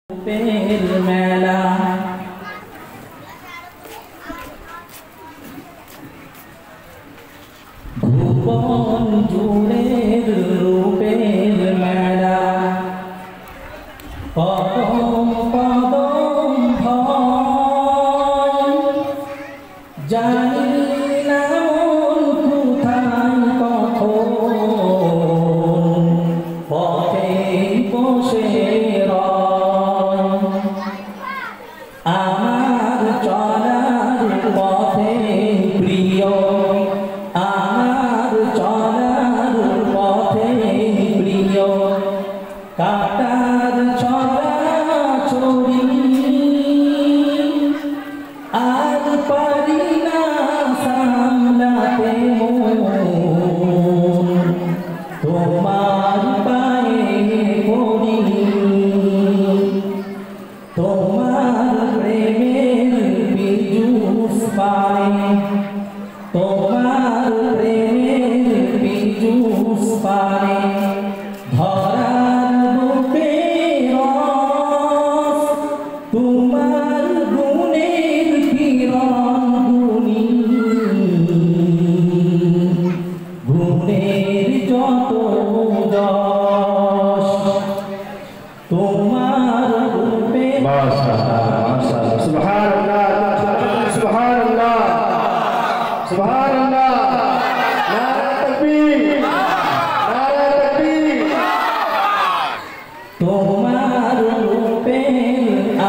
রূপের মেলা ভুবন জুড়ে রূপের মেলা পদম পদম ভয় জানি না মন কোথায় কখন পথে বসে আমার চলার পথে প্রিয় আমার চলার পথে প্রিয় কাটার ছড়াছড়ি আর পারি না সামলাতে মন তোমার পায়ে পড়ি তোমার প্রেমের বিজুস পানে তোমার প্রেমের বিজুস পানে ধরার রূপে রস তোমার গুণের কিরণ গুণী গুণের যত যশ তোমার রূপে সুবহানাল্লাহ সুবহানাল্লাহ সুবহানাল্লাহ নারে তাকবীর নারে তাকবীর তোমার রূপের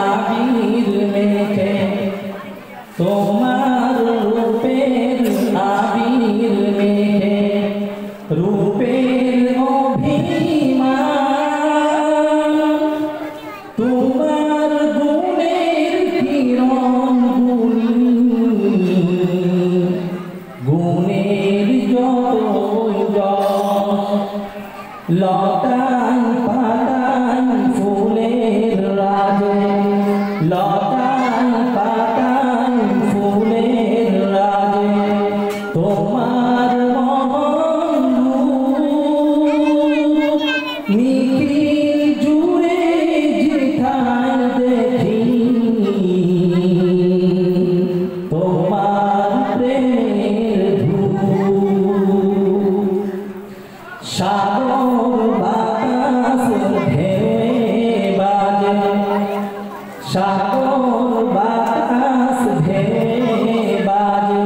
আবির মেখে তোমার রূপের আবির মেখে রূপের অভিমান তোমার গুণের কিরণ গুণী গুণের যত লতায় পাতায় ফুলের রাজে লতায় পাতায় ফুলের রাজে তোমার মহন রূপ নিখিল জুড়ে যেথায় দেখি তোমার প্রেমের ধূপ সাগর বাতাস ঢেউ বাজে সাগর বাতাস ঢেউ বাজে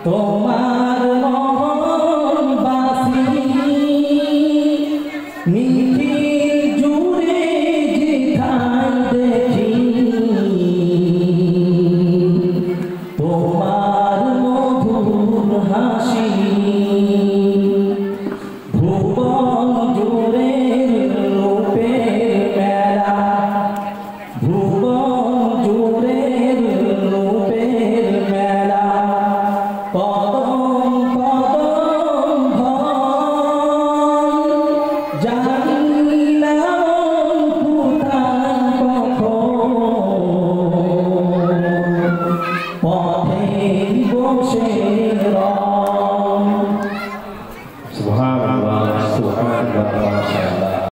তোমার মোহন বাসি নিখিল জুড়ে যেথায় দেখি তোমার মধুর হাসি ভুবন জুড়ে রূপের মেলা ভুবন জুড়ে রূপের মেলা